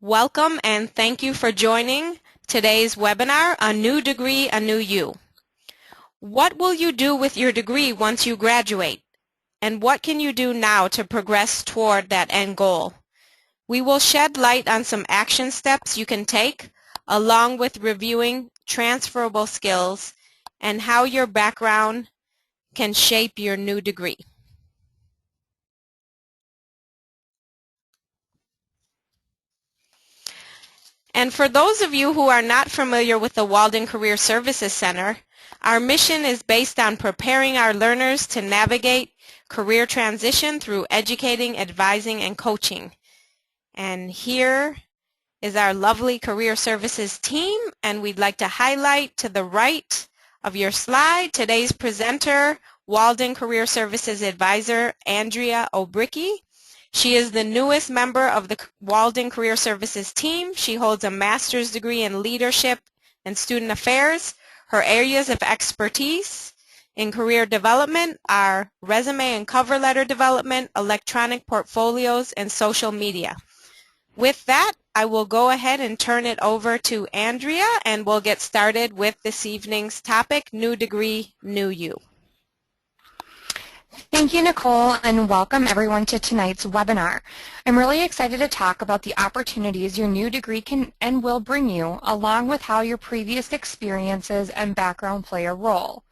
Welcome and thank you for joining today's webinar, A New Degree, A New You. What will you do with your degree once you graduate? And what can you do now to progress toward that end goal? We will shed light on some action steps you can take, along with reviewing transferable skills and how your background can shape your new degree. And for those of you who are not familiar with the Walden Career Services Center, our mission is based on preparing our learners to navigate career transition through educating, advising, and coaching. And here is our lovely career services team, and we'd like to highlight to the right of your slide today's presenter, Walden Career Services Advisor, Andrea Obricki. She is the newest member of the Walden Career Services team. She holds a master's degree in leadership and student affairs. Her areas of expertise in career development are resume and cover letter development, electronic portfolios, and social media. With that, I will go ahead and turn it over to Andrea, and we'll get started with this evening's topic, New Degree, New You. Thank you, Nicole, and welcome everyone to tonight's webinar. I'm really excited to talk about the opportunities your new degree can and will bring you, along with how your previous experiences and background play a role.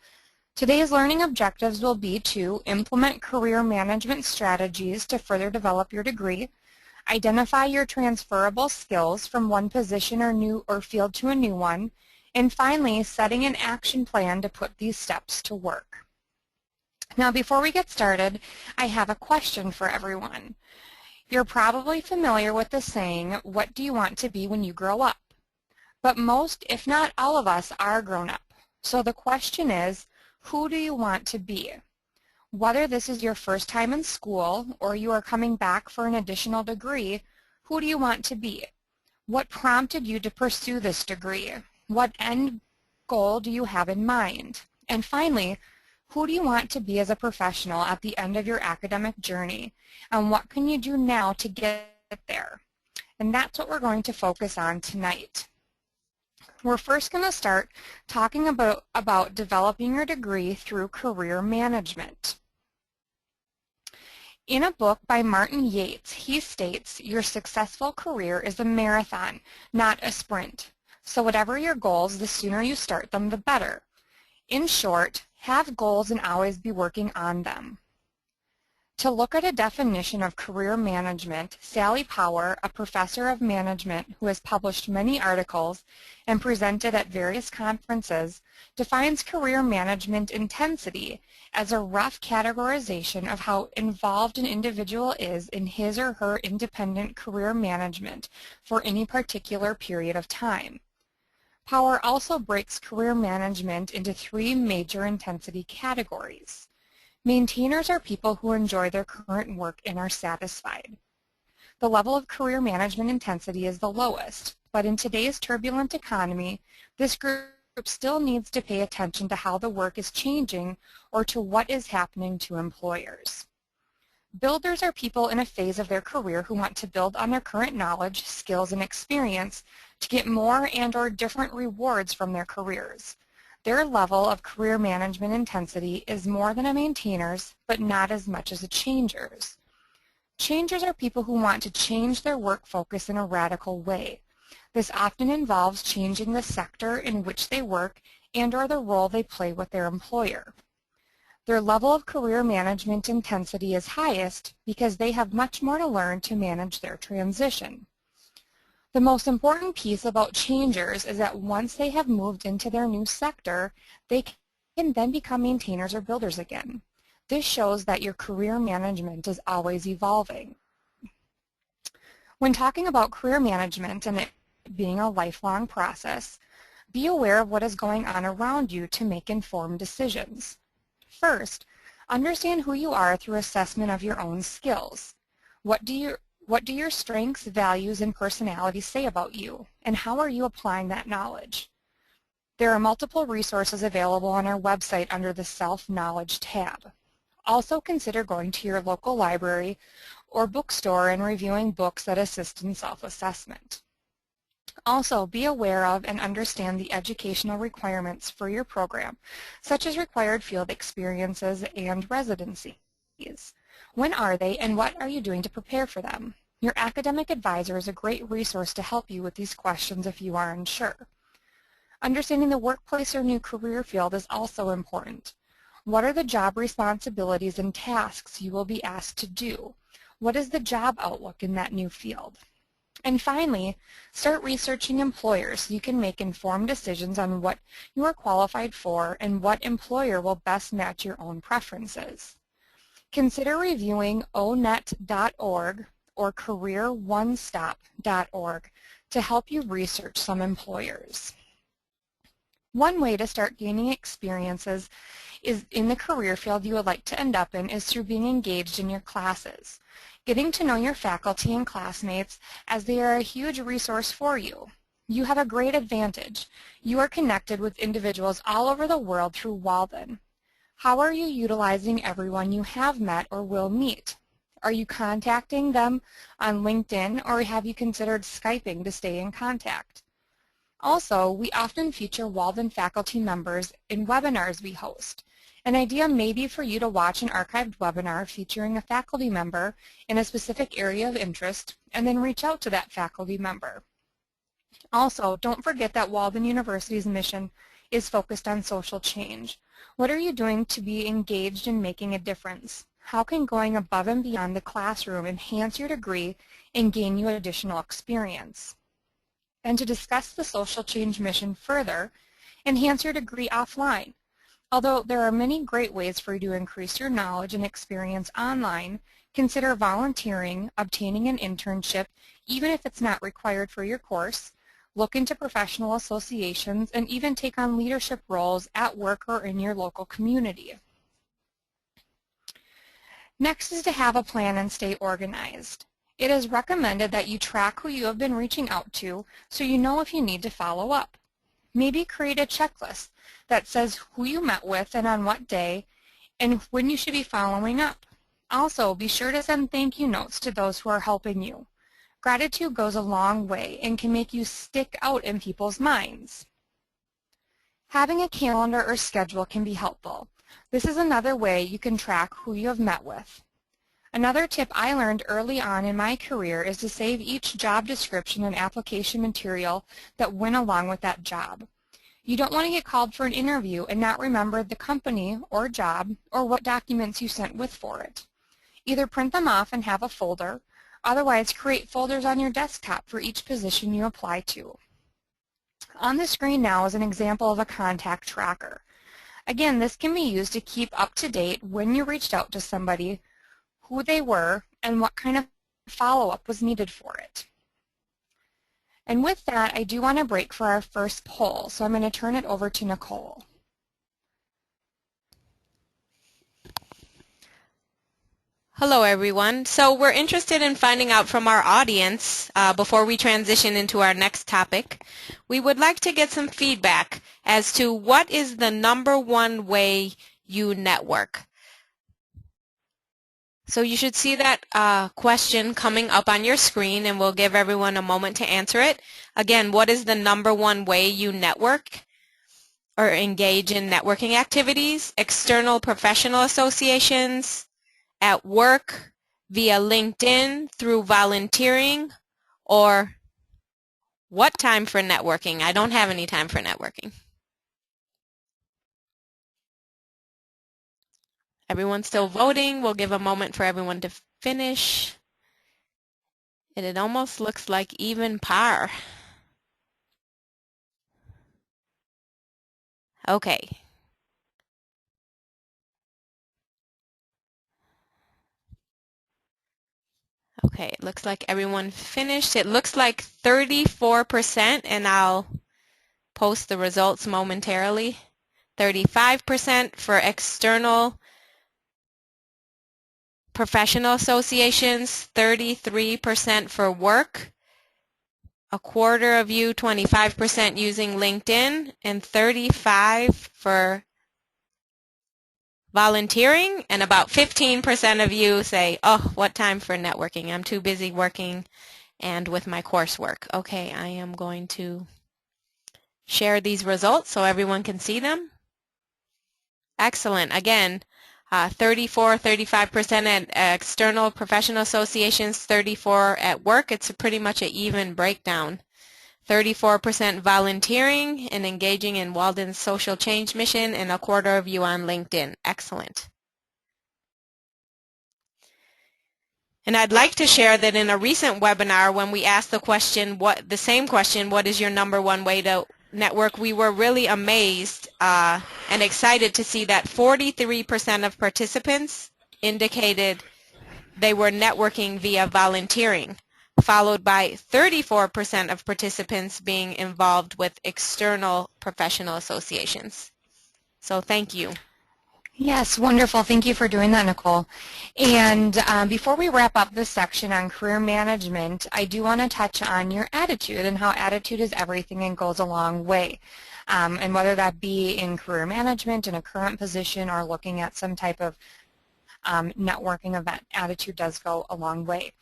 Today's learning objectives will be to implement career management strategies to further develop your degree, identify your transferable skills from one position or field to a new one, and finally, setting an action plan to put these steps to work. Now, before we get started, I have a question for everyone. You're probably familiar with the saying, what do you want to be when you grow up? But most, if not all of us, are grown up. So the question is, who do you want to be? Whether this is your first time in school or you are coming back for an additional degree, who do you want to be? What prompted you to pursue this degree? What end goal do you have in mind? And finally, who do you want to be as a professional at the end of your academic journey? And what can you do now to get there? And that's what we're going to focus on tonight. We're first going to start talking about developing your degree through career management. In a book by Martin Yates, he states, your successful career is a marathon, not a sprint. So whatever your goals, the sooner you start them, the better. In short, have goals and always be working on them. To look at a definition of career management, Sally Power, a professor of management who has published many articles and presented at various conferences, defines career management intensity as a rough categorization of how involved an individual is in his or her independent career management for any particular period of time. Power also breaks career management into three major intensity categories. Maintainers are people who enjoy their current work and are satisfied. The level of career management intensity is the lowest, but in today's turbulent economy, this group still needs to pay attention to how the work is changing or to what is happening to employers. Builders are people in a phase of their career who want to build on their current knowledge, skills, and experience to get more and/or different rewards from their careers. Their level of career management intensity is more than a maintainer's, but not as much as a changer's. Changers are people who want to change their work focus in a radical way. This often involves changing the sector in which they work and/or the role they play with their employer. Their level of career management intensity is highest because they have much more to learn to manage their transition. The most important piece about changers is that once they have moved into their new sector, they can then become maintainers or builders again. This shows that your career management is always evolving. When talking about career management and it being a lifelong process, be aware of what is going on around you to make informed decisions. First, understand who you are through assessment of your own skills. What do your strengths, values, and personality say about you, and how are you applying that knowledge? There are multiple resources available on our website under the Self-Knowledge tab. Also consider going to your local library or bookstore and reviewing books that assist in self-assessment. Also, be aware of and understand the educational requirements for your program, such as required field experiences and residencies. When are they, and what are you doing to prepare for them? Your academic advisor is a great resource to help you with these questions if you are unsure. Understanding the workplace or new career field is also important. What are the job responsibilities and tasks you will be asked to do? What is the job outlook in that new field? And finally, start researching employers so you can make informed decisions on what you are qualified for and what employer will best match your own preferences. Consider reviewing onet.org or careeronestop.org to help you research some employers. One way to start gaining experiences is in the career field you would like to end up in is through being engaged in your classes. Getting to know your faculty and classmates, as they are a huge resource for you. You have a great advantage. You are connected with individuals all over the world through Walden. How are you utilizing everyone you have met or will meet? Are you contacting them on LinkedIn, or have you considered Skyping to stay in contact? Also, we often feature Walden faculty members in webinars we host. An idea may be for you to watch an archived webinar featuring a faculty member in a specific area of interest and then reach out to that faculty member. Also, don't forget that Walden University's mission is focused on social change. What are you doing to be engaged in making a difference? How can going above and beyond the classroom enhance your degree and gain you additional experience? And to discuss the social change mission further, enhance your degree offline. Although there are many great ways for you to increase your knowledge and experience online, consider volunteering, obtaining an internship, even if it's not required for your course, look into professional associations, and even take on leadership roles at work or in your local community. Next is to have a plan and stay organized. It is recommended that you track who you have been reaching out to so you know if you need to follow up. Maybe create a checklist that says who you met with and on what day and when you should be following up. Also, be sure to send thank you notes to those who are helping you. Gratitude goes a long way and can make you stick out in people's minds. Having a calendar or schedule can be helpful. This is another way you can track who you have met with. Another tip I learned early on in my career is to save each job description and application material that went along with that job. You don't want to get called for an interview and not remember the company or job or what documents you sent with for it. Either print them off and have a folder, otherwise create folders on your desktop for each position you apply to. On the screen now is an example of a contact tracker. Again, this can be used to keep up to date when you reached out to somebody, who they were, and what kind of follow-up was needed for it. And with that, I do want to break for our first poll, so I'm going to turn it over to Nicole. Hello everyone. So we're interested in finding out from our audience before we transition into our next topic. We would like to get some feedback as to what is the #1 way you network. So you should see that question coming up on your screen, and we'll give everyone a moment to answer it. Again, what is the #1 way you network or engage in networking activities? External professional associations, at work, via LinkedIn, through volunteering, or what time for networking? I don't have any time for networking. Everyone's still voting. We'll give a moment for everyone to finish. And it almost looks like even par. Okay. Okay, it looks like everyone finished. It looks like 34%, and I'll post the results momentarily. 35% for external professional associations, 33% for work, a quarter of you, 25% using LinkedIn, and 35% for volunteering, and about 15% of you say, oh, what time for networking? I'm too busy working and with my coursework. Okay, I am going to share these results so everyone can see them. Excellent. Again, 35% at external professional associations, 34 at work. It's pretty much an even breakdown. 34% volunteering and engaging in Walden's social change mission, and a quarter of you on LinkedIn. Excellent. And I'd like to share that in a recent webinar when we asked the question, what is your number one way to network, we were really amazed and excited to see that 43% of participants indicated they were networking via volunteering, followed by 34% of participants being involved with external professional associations. So thank you. Yes, wonderful. Thank you for doing that, Nicole. And before we wrap up this section on career management, I do want to touch on your attitude and how attitude is everything and goes a long way. And whether that be in career management, in a current position, or looking at some type of networking event, attitude does go a long way.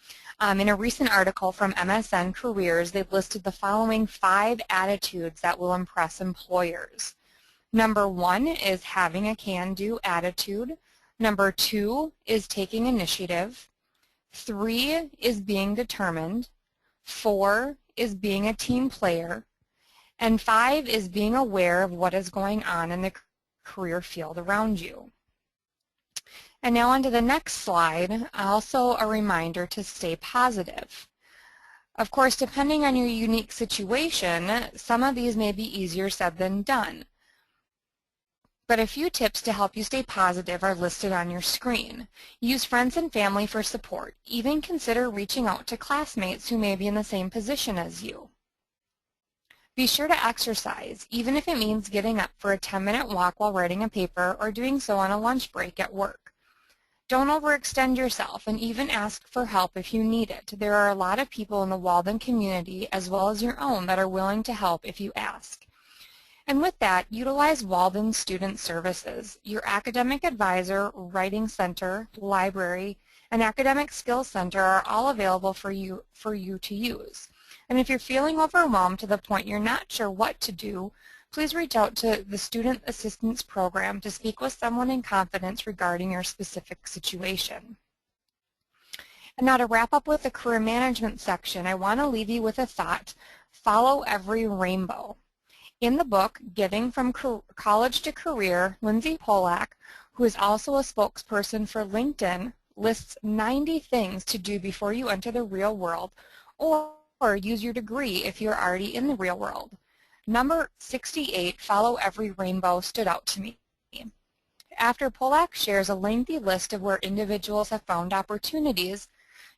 In a recent article from MSN Careers, they've listed the following 5 attitudes that will impress employers. Number 1 is having a can-do attitude. Number 2 is taking initiative. 3 is being determined. 4 is being a team player. And 5 is being aware of what is going on in the career field around you. And now on to the next slide, also a reminder to stay positive. Of course, depending on your unique situation, some of these may be easier said than done. But a few tips to help you stay positive are listed on your screen. Use friends and family for support. Even consider reaching out to classmates who may be in the same position as you. Be sure to exercise, even if it means getting up for a 10-minute walk while writing a paper or doing so on a lunch break at work. Don't overextend yourself, and even ask for help if you need it. There are a lot of people in the Walden community, as well as your own, that are willing to help if you ask. And with that, utilize Walden Student Services. Your academic advisor, writing center, library, and academic skills center are all available for you to use. And if you're feeling overwhelmed to the point you're not sure what to do, please reach out to the Student Assistance Program to speak with someone in confidence regarding your specific situation. And now to wrap up with the career management section, I want to leave you with a thought: follow every rainbow. In the book, Getting from College to Career, Lindsay Polak, who is also a spokesperson for LinkedIn, lists 90 things to do before you enter the real world, or use your degree if you're already in the real world. Number 68, Follow Every Rainbow, stood out to me. After Polak shares a lengthy list of where individuals have found opportunities,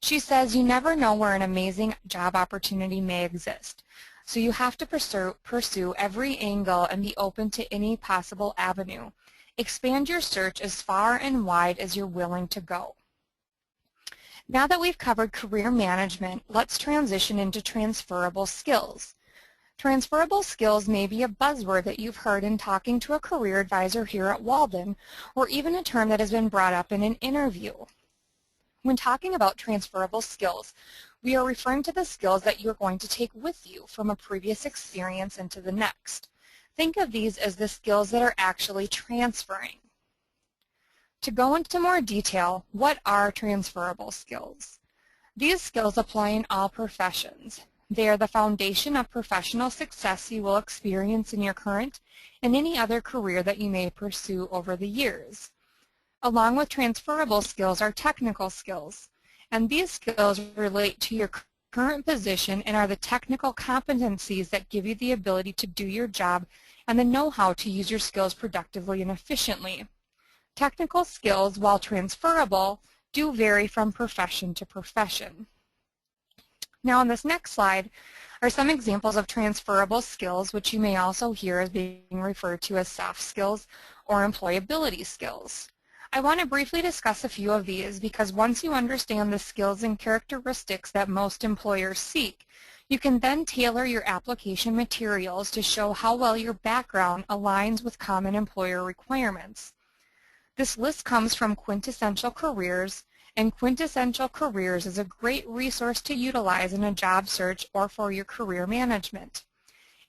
she says you never know where an amazing job opportunity may exist. So you have to pursue every angle and be open to any possible avenue. Expand your search as far and wide as you're willing to go. Now that we've covered career management, let's transition into transferable skills. Transferable skills may be a buzzword that you've heard in talking to a career advisor here at Walden, or even a term that has been brought up in an interview. When talking about transferable skills, we are referring to the skills that you're going to take with you from a previous experience into the next. Think of these as the skills that are actually transferring. To go into more detail, what are transferable skills? These skills apply in all professions. They are the foundation of professional success you will experience in your current and any other career that you may pursue over the years. Along with transferable skills are technical skills, and these skills relate to your current position and are the technical competencies that give you the ability to do your job and the know-how to use your skills productively and efficiently. Technical skills, while transferable, do vary from profession to profession. Now on this next slide are some examples of transferable skills, which you may also hear as being referred to as soft skills or employability skills. I want to briefly discuss a few of these because once you understand the skills and characteristics that most employers seek, you can then tailor your application materials to show how well your background aligns with common employer requirements. This list comes from Quintessential Careers, and Quintessential Careers is a great resource to utilize in a job search or for your career management.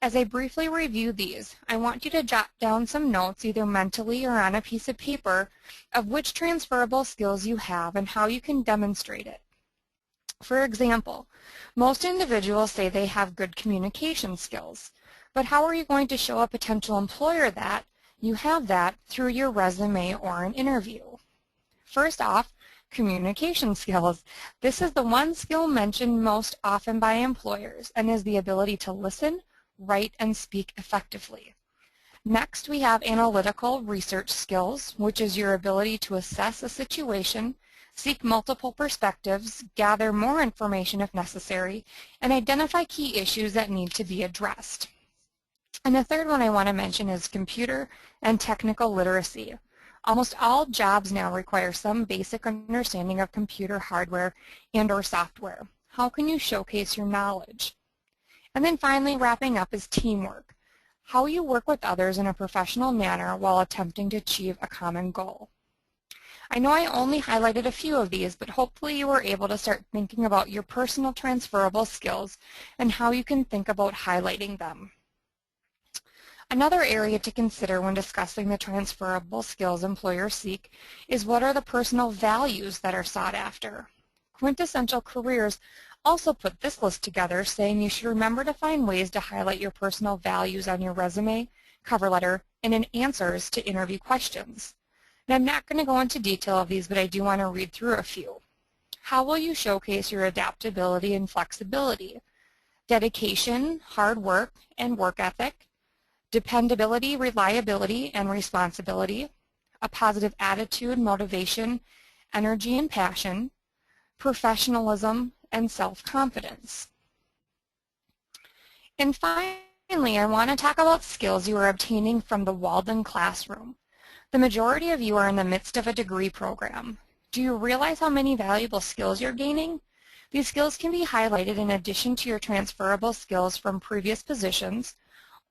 As I briefly review these, I want you to jot down some notes either mentally or on a piece of paper of which transferable skills you have and how you can demonstrate it. For example, most individuals say they have good communication skills, but how are you going to show a potential employer that you have that through your resume or an interview? First off, communication skills. This is the one skill mentioned most often by employers and is the ability to listen, write, and speak effectively. Next, we have analytical research skills, which is your ability to assess a situation, seek multiple perspectives, gather more information if necessary, and identify key issues that need to be addressed. And the third one I want to mention is computer and technical literacy. Almost all jobs now require some basic understanding of computer hardware and/or software. How can you showcase your knowledge? And then finally, wrapping up, is teamwork. How you work with others in a professional manner while attempting to achieve a common goal. I know I only highlighted a few of these, but hopefully you were able to start thinking about your personal transferable skills and how you can think about highlighting them. Another area to consider when discussing the transferable skills employers seek is what are the personal values that are sought after. Quintessential Careers also put this list together, saying you should remember to find ways to highlight your personal values on your resume, cover letter, and in answers to interview questions. And I'm not going to go into detail of these, but I do want to read through a few. How will you showcase your adaptability and flexibility? Dedication, hard work, and work ethic. Dependability, reliability, and responsibility. A positive attitude, motivation, energy, and passion. Professionalism, and self-confidence. And finally, I want to talk about skills you are obtaining from the Walden classroom. The majority of you are in the midst of a degree program. Do you realize how many valuable skills you're gaining? These skills can be highlighted in addition to your transferable skills from previous positions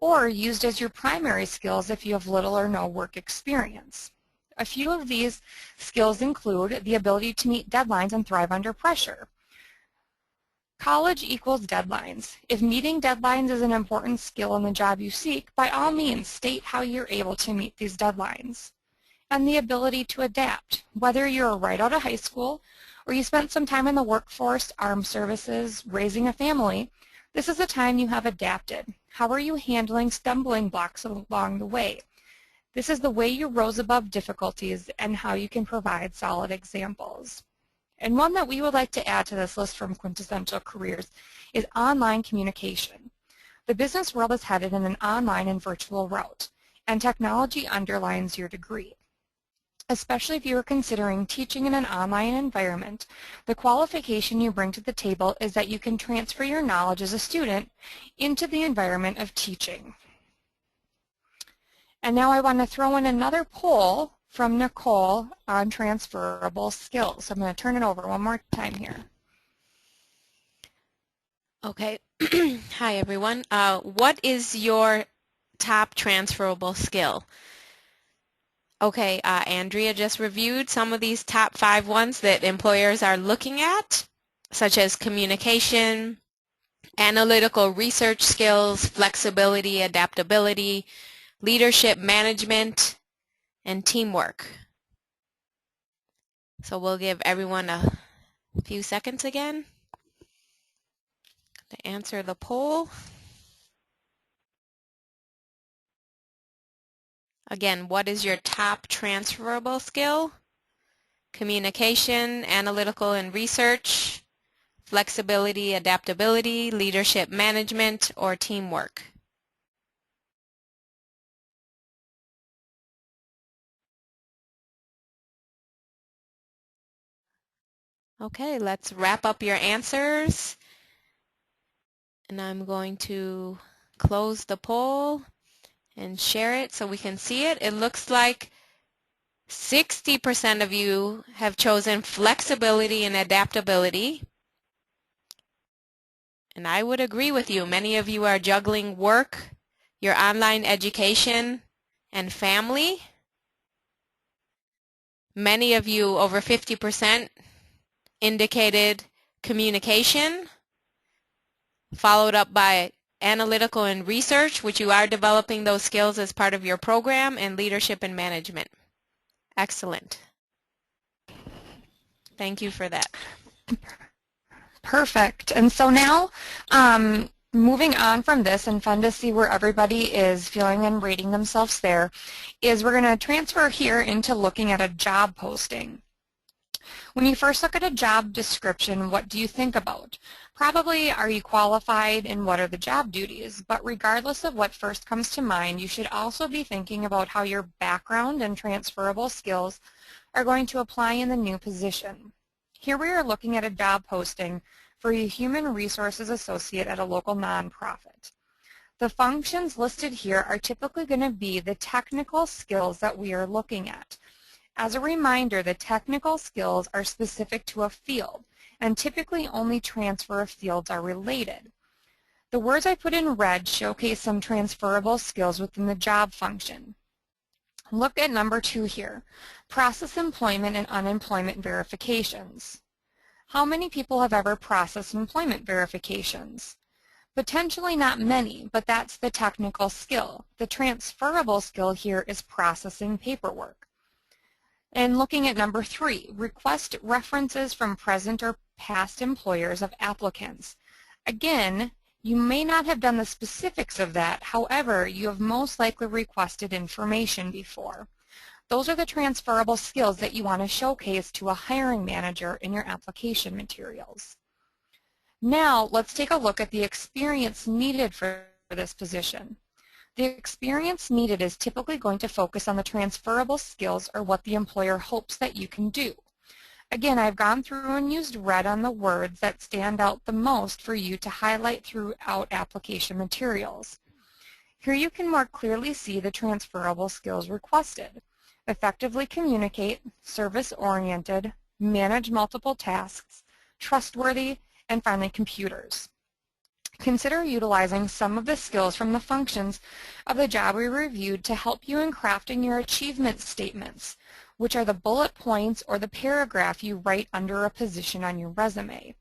or used as your primary skills if you have little or no work experience. A few of these skills include the ability to meet deadlines and thrive under pressure. College equals deadlines. If meeting deadlines is an important skill in the job you seek, by all means state how you're able to meet these deadlines. And the ability to adapt. Whether you're right out of high school or you spent some time in the workforce, armed services, raising a family, this is a time you have adapted. How are you handling stumbling blocks along the way? This is the way you rose above difficulties and how you can provide solid examples. And one that we would like to add to this list from Quintessential Careers is online communication. The business world is headed in an online and virtual route, and technology underlines your degree. Especially if you are considering teaching in an online environment, the qualification you bring to the table is that you can transfer your knowledge as a student into the environment of teaching. And now I want to throw in another poll from Nicole on transferable skills. So I'm going to turn it over one more time here. Okay. Hi, everyone. What is your top transferable skill? Okay, Andrea just reviewed some of these top 5 ones that employers are looking at, such as communication, analytical research skills, flexibility, adaptability, leadership management, and teamwork. So we'll give everyone a few seconds again to answer the poll. Again, what is your top transferable skill? Communication, analytical and research, flexibility, adaptability, leadership management, or teamwork? Okay, let's wrap up your answers. And I'm going to close the poll and share it so we can see it. It looks like 60% of you have chosen flexibility and adaptability. And I would agree with you. Many of you are juggling work, your online education, and family. Many of you, over 50%, indicated communication, followed up by analytical and research, which you are developing those skills as part of your program, and leadership and management. Excellent. Thank you for that. Perfect. And so now, moving on from this, and fun to see where everybody is feeling and rating themselves there, is we're going to transfer here into looking at a job posting. When you first look at a job description, what do you think about? Probably, are you qualified and what are the job duties? But regardless of what first comes to mind, you should also be thinking about how your background and transferable skills are going to apply in the new position. Here we are looking at a job posting for a human resources associate at a local nonprofit. The functions listed here are typically going to be the technical skills that we are looking at. As a reminder, the technical skills are specific to a field, and typically only transfer of fields are related. The words I put in red showcase some transferable skills within the job function. Look at number 2 here, process employment and unemployment verifications. How many people have ever processed employment verifications? Potentially not many, but that's the technical skill. The transferable skill here is processing paperwork. And looking at number 3, request references from present or past employers of applicants. Again, you may not have done the specifics of that, however, you have most likely requested information before. Those are the transferable skills that you want to showcase to a hiring manager in your application materials. Now, let's take a look at the experience needed for this position. The experience needed is typically going to focus on the transferable skills or what the employer hopes that you can do. Again, I've gone through and used red on the words that stand out the most for you to highlight throughout application materials. Here you can more clearly see the transferable skills requested. Effectively communicate, service-oriented, manage multiple tasks, trustworthy, and finally computers. Consider utilizing some of the skills from the functions of the job we reviewed to help you in crafting your achievement statements, which are the bullet points or the paragraph you write under a position on your resume.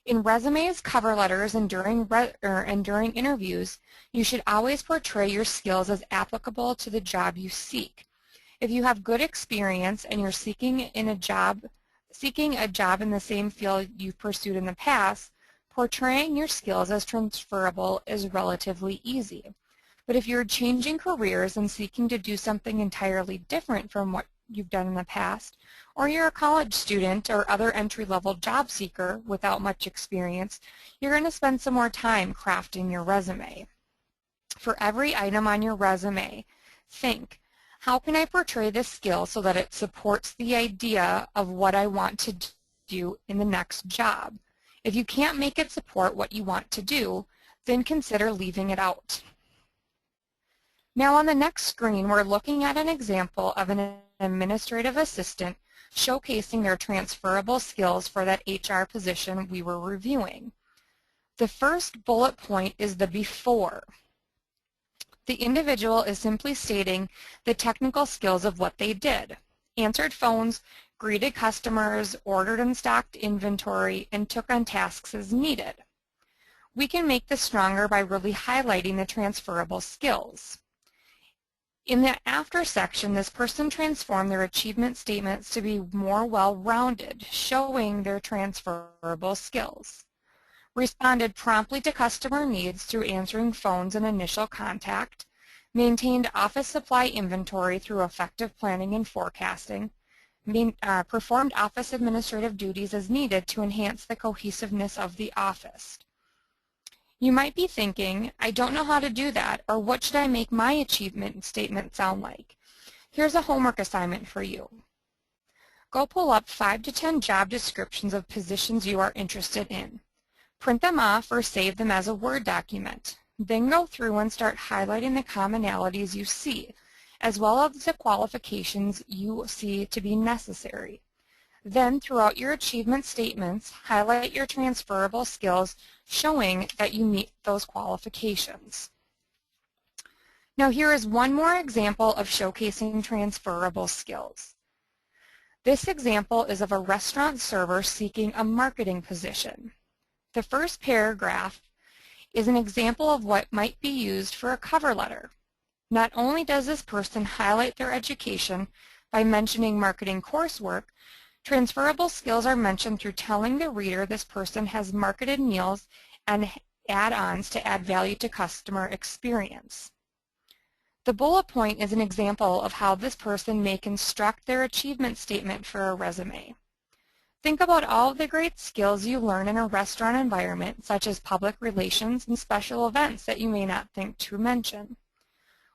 In resumes, cover letters, and during interviews, you should always portray your skills as applicable to the job you seek. If you have good experience and you're seeking a job in the same field you've pursued in the past, portraying your skills as transferable is relatively easy. But if you're changing careers and seeking to do something entirely different from what you've done in the past, or you're a college student or other entry-level job seeker without much experience, you're going to spend some more time crafting your resume. For every item on your resume, think, how can I portray this skill so that it supports the idea of what I want to do in the next job? If you can't make it support what you want to do, then consider leaving it out. Now on the next screen, we're looking at an example of an administrative assistant showcasing their transferable skills for that HR position we were reviewing. The first bullet point is the before. The individual is simply stating the technical skills of what they did. Answered phones, greeted customers, ordered and stocked inventory, and took on tasks as needed. We can make this stronger by really highlighting the transferable skills. In the after section, this person transformed their achievement statements to be more well-rounded, showing their transferable skills. Responded promptly to customer needs through answering phones and initial contact, maintained office supply inventory through effective planning and forecasting, performed office administrative duties as needed to enhance the cohesiveness of the office. You might be thinking, I don't know how to do that, or what should I make my achievement statement sound like? Here's a homework assignment for you. Go pull up 5 to 10 job descriptions of positions you are interested in. Print them off or save them as a Word document. Then go through and start highlighting the commonalities you see, as well as the qualifications you see to be necessary. Then, throughout your achievement statements, highlight your transferable skills, showing that you meet those qualifications. Now here is one more example of showcasing transferable skills. This example is of a restaurant server seeking a marketing position. The first paragraph is an example of what might be used for a cover letter. Not only does this person highlight their education by mentioning marketing coursework, transferable skills are mentioned through telling the reader this person has marketed meals and add-ons to add value to customer experience. The bullet point is an example of how this person may construct their achievement statement for a resume. Think about all of the great skills you learn in a restaurant environment, such as public relations and special events that you may not think to mention.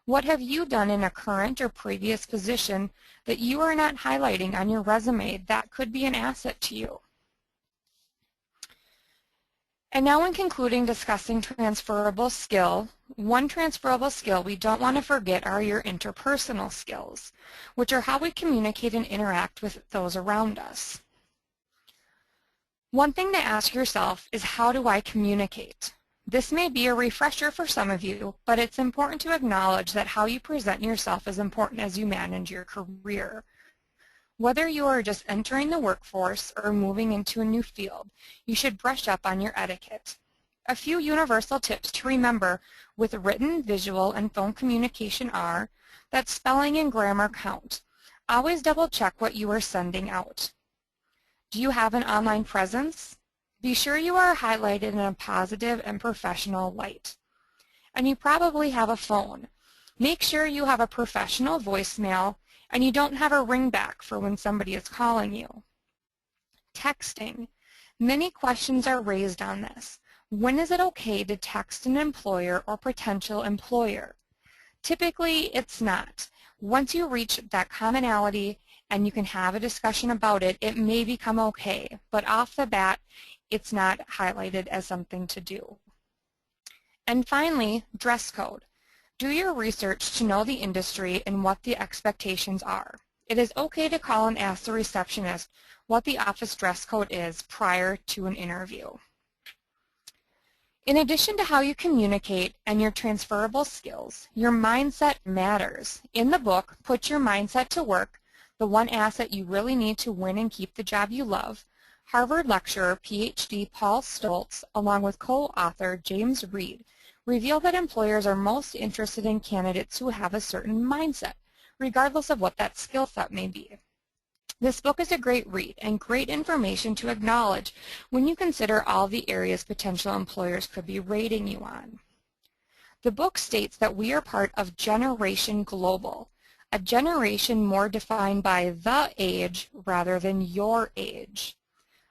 What have you done in a current or previous position that you are not highlighting on your resume that could be an asset to you? And now, in concluding discussing transferable skill, one transferable skill we don't want to forget are your interpersonal skills, which are how we communicate and interact with those around us. One thing to ask yourself is, how do I communicate? This may be a refresher for some of you, but it's important to acknowledge that how you present yourself is important as you manage your career. Whether you are just entering the workforce or moving into a new field, you should brush up on your etiquette. A few universal tips to remember with written, visual, and phone communication are that spelling and grammar count. Always double check what you are sending out. Do you have an online presence? Be sure you are highlighted in a positive and professional light. And you probably have a phone. Make sure you have a professional voicemail and you don't have a ringback for when somebody is calling you. Texting. Many questions are raised on this. When is it okay to text an employer or potential employer? Typically, it's not. Once you reach that commonality and you can have a discussion about it, it may become okay. But off the bat, it's not highlighted as something to do. And finally, dress code. Do your research to know the industry and what the expectations are. It is okay to call and ask the receptionist what the office dress code is prior to an interview. In addition to how you communicate and your transferable skills, your mindset matters. In the book, Put Your Mindset to Work, the one asset you really need to win and keep the job you love, Harvard lecturer, PhD Paul Stoltz, along with co-author James Reed, reveal that employers are most interested in candidates who have a certain mindset, regardless of what that skill set may be. This book is a great read and great information to acknowledge when you consider all the areas potential employers could be rating you on. The book states that we are part of Generation Global, a generation more defined by the age rather than your age.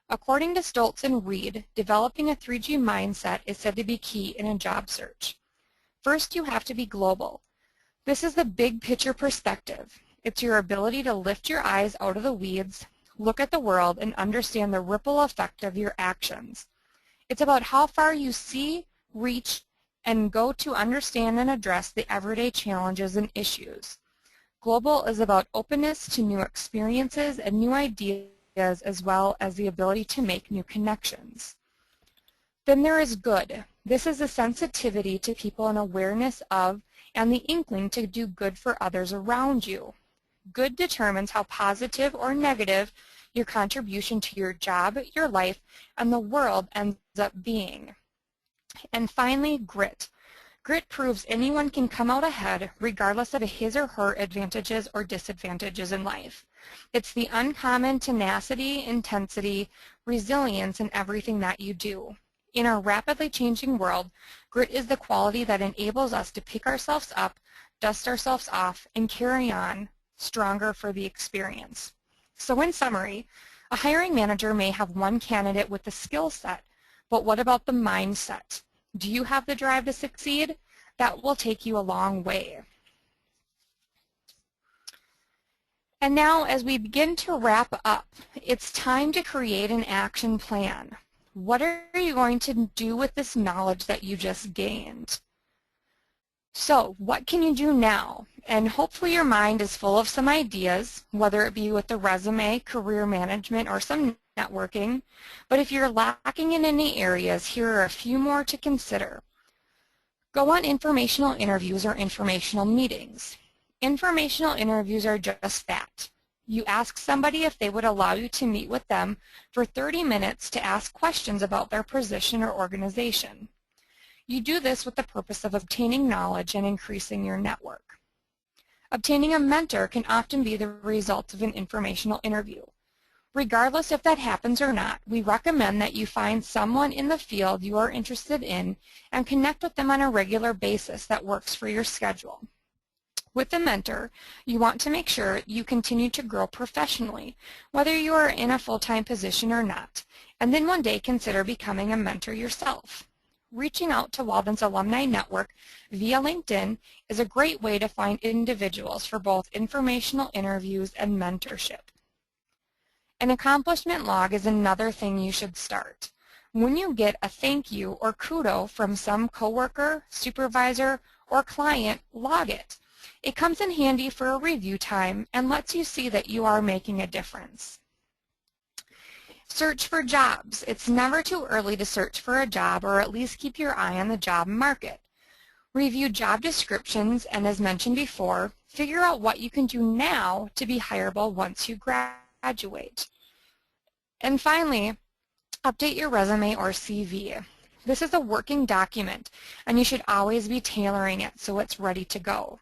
According to Stoltz and Reed, developing a 3G mindset is said to be key in a job search. First, you have to be global. This is the big picture perspective. It's your ability to lift your eyes out of the weeds, look at the world, and understand the ripple effect of your actions. It's about how far you see, reach, and go to understand and address the everyday challenges and issues. Global is about openness to new experiences and new ideas, as well as the ability to make new connections. Then there is good. This is a sensitivity to people and awareness of and the inkling to do good for others around you. Good determines how positive or negative your contribution to your job, your life, and the world ends up being. And finally, grit. Grit proves anyone can come out ahead regardless of his or her advantages or disadvantages in life. It's the uncommon tenacity, intensity, resilience in everything that you do. In our rapidly changing world, grit is the quality that enables us to pick ourselves up, dust ourselves off, and carry on stronger for the experience. So in summary, a hiring manager may have one candidate with the skill set, but what about the mindset? Do you have the drive to succeed? That will take you a long way. And now, as we begin to wrap up, it's time to create an action plan. What are you going to do with this knowledge that you just gained? So, what can you do now? And hopefully your mind is full of some ideas, whether it be with the resume, career management, or some networking. But if you're lacking in any areas, here are a few more to consider. Go on informational interviews or informational meetings. Informational interviews are just that, You ask somebody if they would allow you to meet with them for 30 minutes to ask questions about their position or organization. You do this with the purpose of obtaining knowledge and increasing your network. Obtaining a mentor can often be the result of an informational interview. Regardless if that happens or not, we recommend that you find someone in the field you are interested in and connect with them on a regular basis that works for your schedule. With a mentor, you want to make sure you continue to grow professionally, whether you are in a full-time position or not, and then one day consider becoming a mentor yourself. Reaching out to Walden's alumni network via LinkedIn is a great way to find individuals for both informational interviews and mentorship. An accomplishment log is another thing you should start. When you get a thank you or kudos from some coworker, supervisor, or client, log it. It comes in handy for a review time and lets you see that you are making a difference. Search for jobs. It's never too early to search for a job, or at least keep your eye on the job market. Review job descriptions, and as mentioned before, figure out what you can do now to be hireable once you graduate. And finally, update your resume or CV. This is a working document, and you should always be tailoring it so it's ready to go.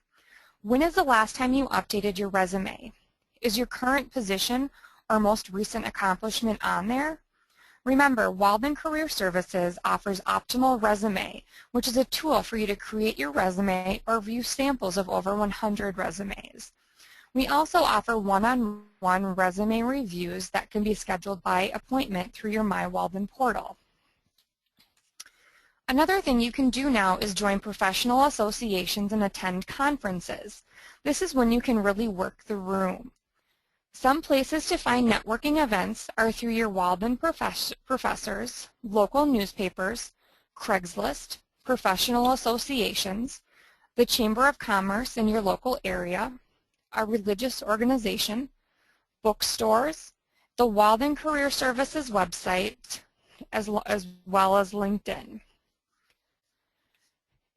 When is the last time you updated your resume? Is your current position or most recent accomplishment on there? Remember, Walden Career Services offers Optimal Resume, which is a tool for you to create your resume or view samples of over 100 resumes. We also offer one-on-one resume reviews that can be scheduled by appointment through your My Walden portal. Another thing you can do now is join professional associations and attend conferences. This is when you can really work the room. Some places to find networking events are through your Walden professors, local newspapers, Craigslist, professional associations, the Chamber of Commerce in your local area, a religious organization, bookstores, the Walden Career Services website, as well as LinkedIn.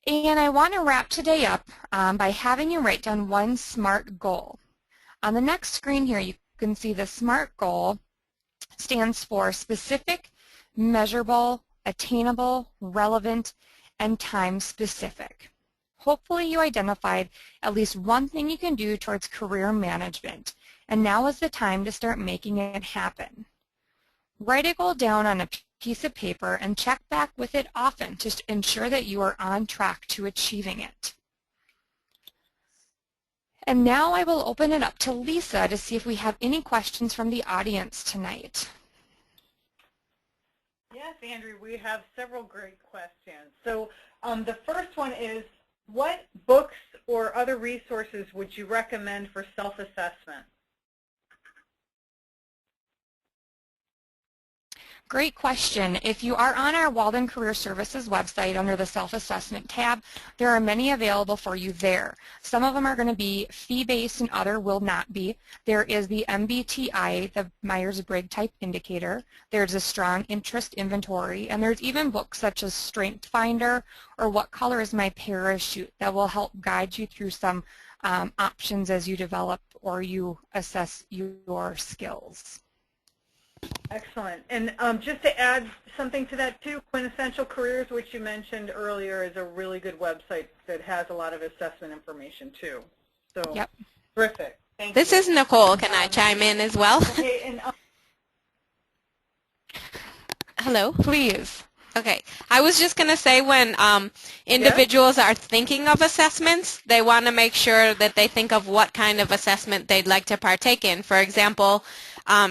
And I want to wrap today up by having you write down one SMART goal. On the next screen here, you can see the SMART goal stands for specific, measurable, attainable, relevant, and time-specific. Hopefully you identified at least one thing you can do towards career management, and now is the time to start making it happen. Write a goal down on a piece of paper and check back with it often to ensure that you are on track to achieving it. And now I will open it up to Lisa to see if we have any questions from the audience tonight. Yes, Andrew, we have several great questions. So the first one is, what books or other resources would you recommend for self-assessment? Great question. If you are on our Walden Career Services website under the Self-Assessment tab, there are many available for you there. Some of them are going to be fee-based and other will not be. There is the MBTI, the Myers-Briggs Type Indicator. There's a Strong Interest Inventory, and there's even books such as Strength Finder or What Color is My Parachute that will help guide you through some options as you develop or you assess your skills. Excellent. And just to add something to that too, Quintessential Careers, which you mentioned earlier, is a really good website that has a lot of assessment information too. So, yep. Terrific. Thank you. This is Nicole. Can I chime in as well? Okay, and Hello? Please. Okay. I was just going to say when individuals are thinking of assessments, they want to make sure that they think of what kind of assessment they'd like to partake in. For example,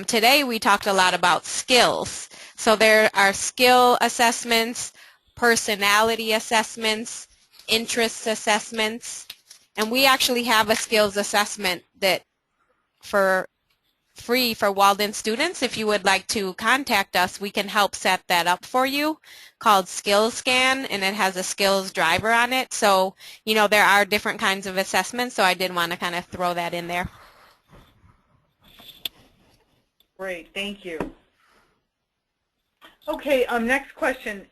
today we talked a lot about skills. So there are skill assessments, personality assessments, interest assessments, and we actually have a skills assessment that for free for Walden students. If you would like to contact us, we can help set that up for you, called Skills Scan, and it has a skills driver on it. So, you know, there are different kinds of assessments, so I did want to kind of throw that in there. great, thank you. Okay, next question.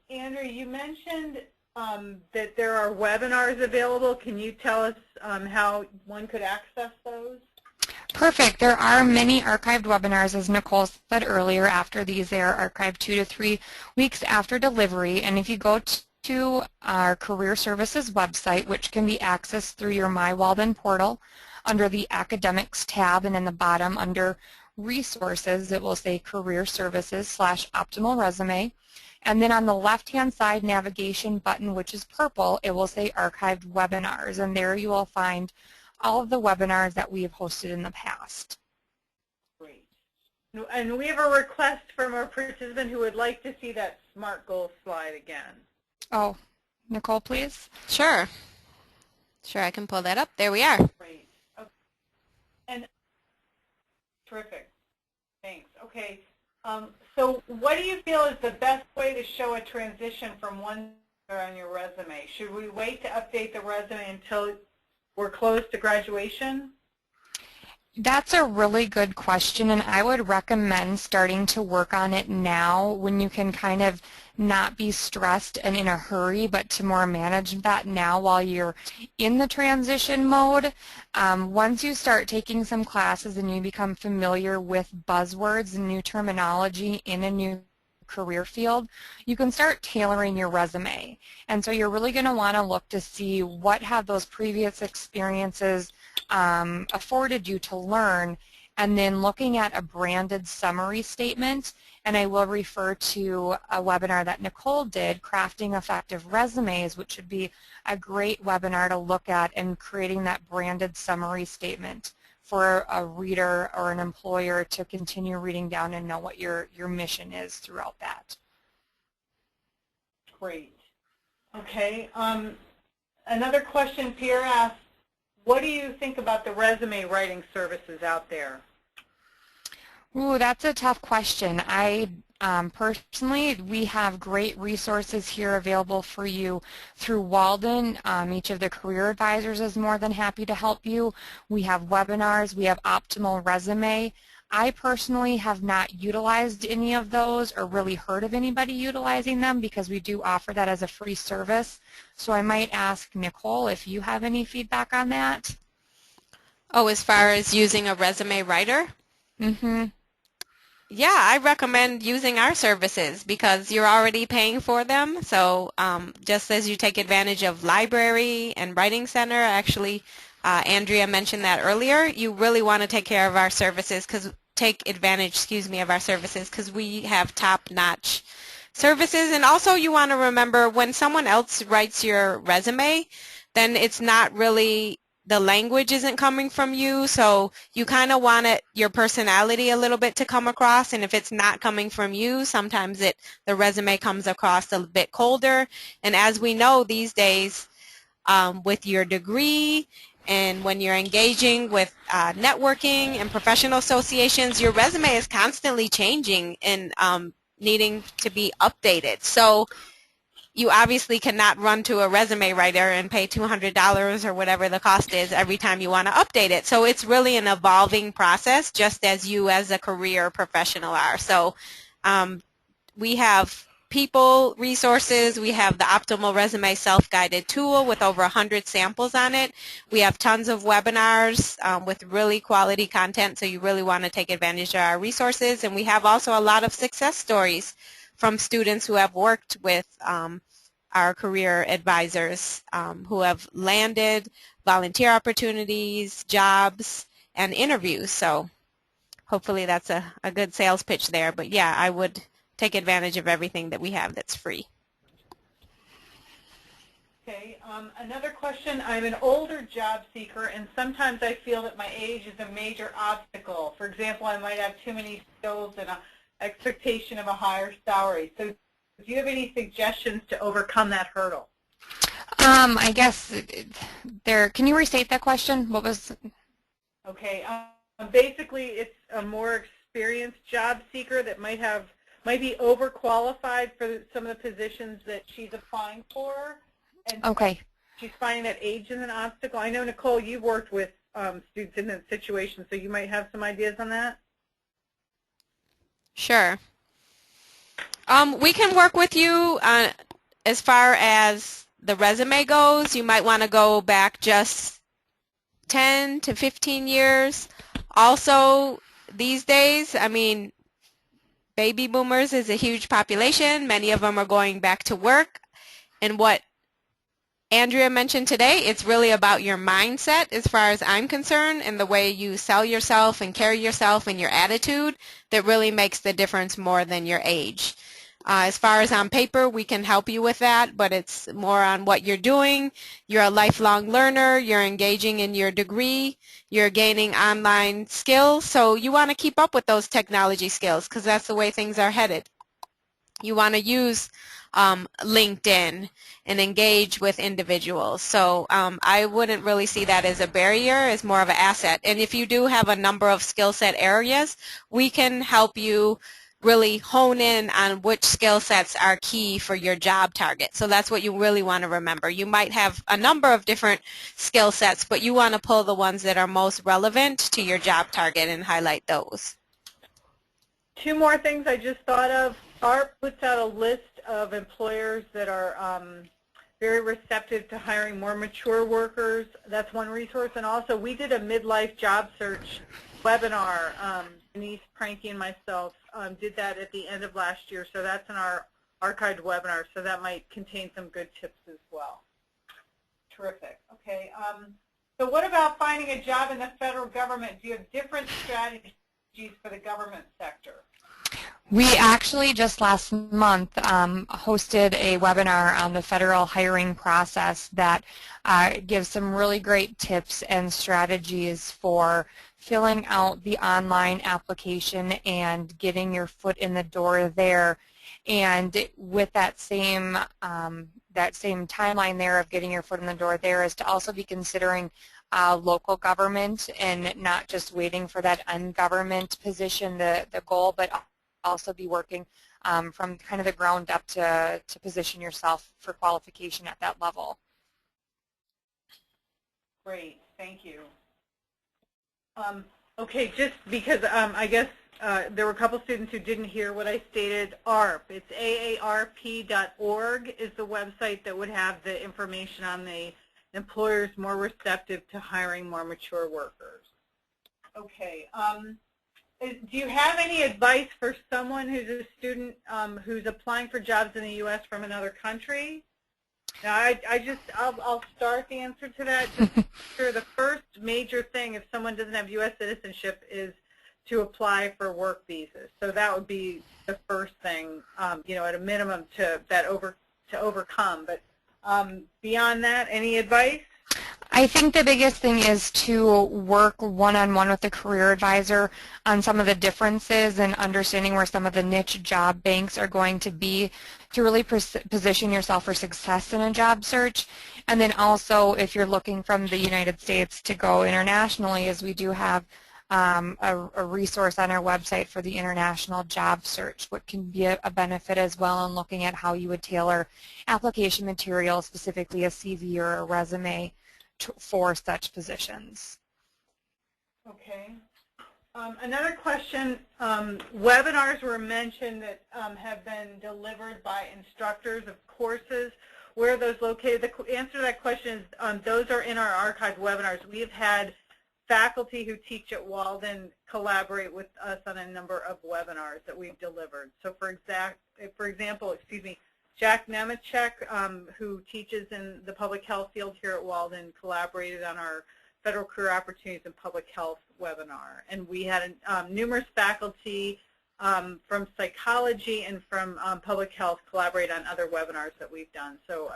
Andrew, you mentioned that there are webinars available. Can you tell us how one could access those? Perfect. There are many archived webinars, as Nicole said earlier. After these, they are archived 2 to 3 weeks after delivery. And if you go to our Career Services website, which can be accessed through your My Walden portal, under the Academics tab, and in the bottom under Resources, it will say Career Services / Optimal Resume. And then on the left-hand side navigation button, which is purple, it will say Archived Webinars. And there you will find all of the webinars that we have hosted in the past. Great. And we have a request from our participant who would like to see that SMART goal slide again. Oh, Nicole, please. Sure. Sure, I can pull that up. There we are. Great. Okay. And terrific. Thanks. Okay. So what do you feel is the best way to show a transition from one on your resume? Should we wait to update the resume until we're close to graduation? That's a really good question, and I would recommend starting to work on it now when you can kind of not be stressed and in a hurry, but to more manage that now while you're in the transition mode. Once you start taking some classes and you become familiar with buzzwords and new terminology in a new career field, you can start tailoring your resume. And so you're really going to want to look to see what have those previous experiences afforded you to learn, and then looking at a branded summary statement. And I will refer to a webinar that Nicole did, Crafting Effective Resumes, which would be a great webinar to look at in creating that branded summary statement for a reader or an employer to continue reading down and know what your mission is throughout that. Great. Okay. Another question Pierre asked, what do you think about the resume writing services out there? Ooh, that's a tough question. Personally, we have great resources here available for you through Walden. Each of the career advisors is more than happy to help you. We have webinars. We have Optimal Resume. I personally have not utilized any of those or really heard of anybody utilizing them because we do offer that as a free service. So I might ask Nicole if you have any feedback on that. Oh, as far as using a resume writer? Mm-hmm. Yeah, I recommend using our services because you're already paying for them. So just as you take advantage of Library and Writing Center, actually Andrea mentioned that earlier, you really want to take care of our services take advantage, of our services because we have top-notch services. And also you want to remember when someone else writes your resume, then it's not really, the language isn't coming from you, so you kind of want your personality a little bit to come across, and if it's not coming from you, sometimes the resume comes across a bit colder. And as we know these days, with your degree and when you're engaging with networking and professional associations, your resume is constantly changing and needing to be updated. So you obviously cannot run to a resume writer and pay $200 or whatever the cost is every time you want to update it. So it's really an evolving process, just as you as a career professional are. So we have people resources. We have the Optimal Resume Self-Guided Tool with over 100 samples on it. We have tons of webinars with really quality content, so you really want to take advantage of our resources. And we have also a lot of success stories from students who have worked with our career advisors who have landed volunteer opportunities, jobs, and interviews. So hopefully that's a good sales pitch there. But yeah, I would take advantage of everything that we have that's free. Okay, another question. I'm an older job seeker, and sometimes I feel that my age is a major obstacle. For example, I might have too many skills and an expectation of a higher salary. So do you have any suggestions to overcome that hurdle? I guess can you restate that question? What was? Okay, basically it's a more experienced job seeker that might be overqualified for some of the positions that she's applying for. And okay. She's finding that age is an obstacle. I know, Nicole, you've worked with students in that situation, so you might have some ideas on that. Sure. We can work with you as far as the resume goes. You might want to go back just 10 to 15 years. Also, these days, I mean, baby boomers is a huge population. Many of them are going back to work. And what Andrea mentioned today, it's really about your mindset as far as I'm concerned, and the way you sell yourself and carry yourself and your attitude that really makes the difference more than your age. As far as on paper, we can help you with that, but it's more on what you're doing. You're a lifelong learner. You're engaging in your degree. You're gaining online skills. So you want to keep up with those technology skills because that's the way things are headed. You want to use LinkedIn and engage with individuals. So I wouldn't really see that as a barrier, as more of an asset. And if you do have a number of skill set areas, we can help you really hone in on which skill sets are key for your job target. So that's what you really want to remember. You might have a number of different skill sets, but you want to pull the ones that are most relevant to your job target and highlight those. Two more things I just thought of. ARP puts out a list of employers that are very receptive to hiring more mature workers. That's one resource. And also, we did a midlife job search webinar. Denise, Pranky, and myself did that at the end of last year. So that's in our archived webinar. So that might contain some good tips as well. Terrific. Okay. So what about finding a job in the federal government? Do you have different strategies for the government sector? We actually just last month hosted a webinar on the federal hiring process that gives some really great tips and strategies for filling out the online application and getting your foot in the door there. And with that same timeline there of getting your foot in the door there is to also be considering local government and not just waiting for that ungovernment position, the goal, but also be working from kind of the ground up to position yourself for qualification at that level. Great, thank you. Okay, just because I guess there were a couple students who didn't hear what I stated. AARP, it's aarp.org is the website that would have the information on the employers more receptive to hiring more mature workers. Okay. Do you have any advice for someone who's a student who's applying for jobs in the U.S. from another country? Now, I'll start the answer to that. Just sure, the first major thing if someone doesn't have U.S. citizenship is to apply for work visas. So that would be the first thing, you know, at a minimum to overcome. But beyond that, any advice? I think the biggest thing is to work one-on-one with the career advisor on some of the differences and understanding where some of the niche job banks are going to be to really position yourself for success in a job search. And then also, if you're looking from the United States to go internationally, as we do have a resource on our website for the international job search, what can be a benefit as well in looking at how you would tailor application material, specifically a CV or a resume, for such positions. Okay. Another question, webinars were mentioned that have been delivered by instructors of courses. Where are those located? The answer to that question is those are in our archived webinars. We have had faculty who teach at Walden collaborate with us on a number of webinars that we've delivered. So for example, Jack Nemechek, who teaches in the public health field here at Walden, collaborated on our Federal Career Opportunities in Public Health webinar. And we had numerous faculty from psychology and from public health collaborate on other webinars that we've done. So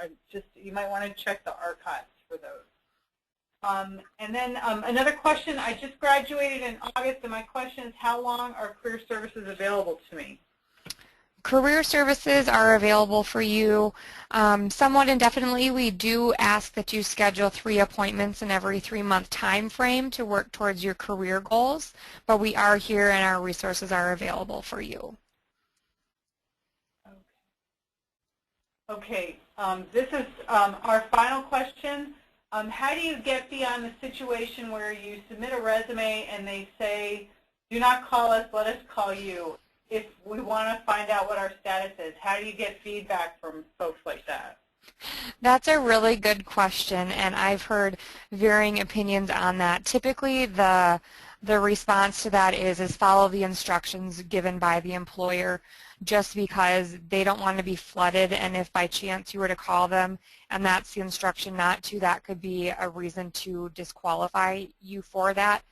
you might want to check the archives for those. And then another question, I just graduated in August, and my question is, how long are career services available to me? Career services are available for you somewhat indefinitely. We do ask that you schedule 3 appointments in every 3-month time frame to work towards your career goals, but we are here and our resources are available for you. Okay, this is our final question. How do you get beyond the situation where you submit a resume and they say, do not call us, let us call you? If we want to find out what our status is, how do you get feedback from folks like that? That's a really good question, and I've heard varying opinions on that. Typically, the The response to that is follow the instructions given by the employer, just because they don't want to be flooded, and if by chance you were to call them and that's the instruction not to, that could be a reason to disqualify you for that.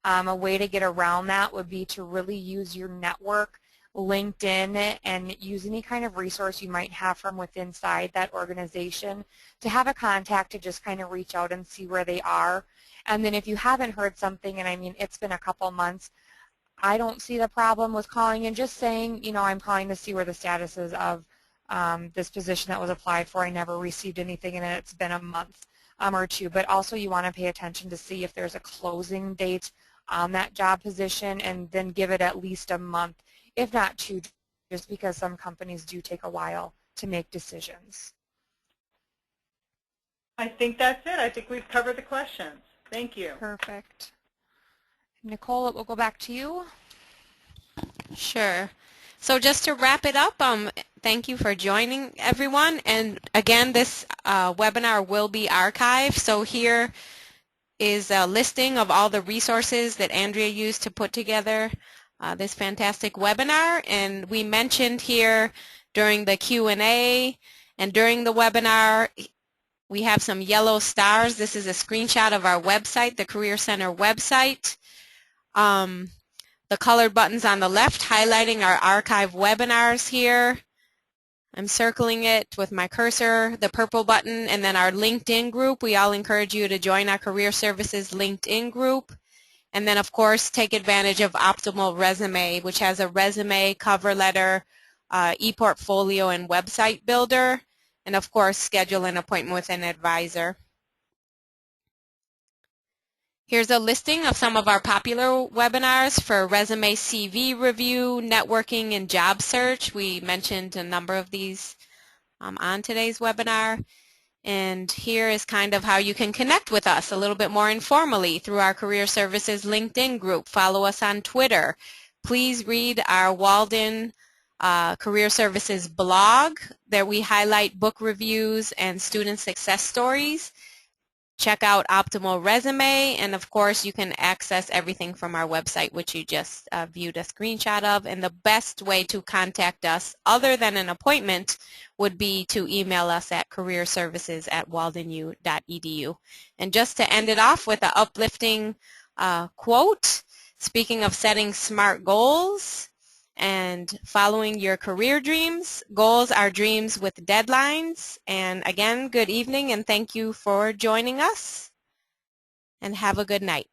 A way to get around that would be to really use your network, LinkedIn, and use any kind of resource you might have from within inside that organization to have a contact to just kind of reach out and see where they are. And then if you haven't heard something, and I mean it's been a couple months, I don't see the problem with calling and just saying, you know, I'm calling to see where the status is of this position that was applied for. I never received anything and it's been a month or two. But also you want to pay attention to see if there's a closing date on that job position, and then give it at least a month, if not two, just because some companies do take a while to make decisions. I think that's it. I think we've covered the questions. Thank you. Perfect. Nicole, it will go back to you. Sure. So just to wrap it up, thank you for joining, everyone. And again, this webinar will be archived. So here is a listing of all the resources that Andrea used to put together this fantastic webinar. And we mentioned here during the Q&A and during the webinar, we have some yellow stars. This is a screenshot of our website, the Career Center website. The colored buttons on the left highlighting our archive webinars here. I'm circling it with my cursor, the purple button, and then our LinkedIn group. We all encourage you to join our Career Services LinkedIn group. And then, of course, take advantage of Optimal Resume, which has a resume, cover letter, e-portfolio, and website builder. And, of course, schedule an appointment with an advisor. Here's a listing of some of our popular webinars for resume CV review, networking, and job search. We mentioned a number of these on today's webinar. And here is kind of how you can connect with us a little bit more informally through our Career Services LinkedIn group. Follow us on Twitter. Please read our Walden Career Services blog. There we highlight book reviews and student success stories. Check out Optimal Resume, and of course you can access everything from our website, which you just viewed a screenshot of. And the best way to contact us other than an appointment would be to email us at careerservices@waldenu.edu. And just to end it off with an uplifting quote, speaking of setting smart goals and following your career dreams, goals are dreams with deadlines. And again, good evening and thank you for joining us, and have a good night.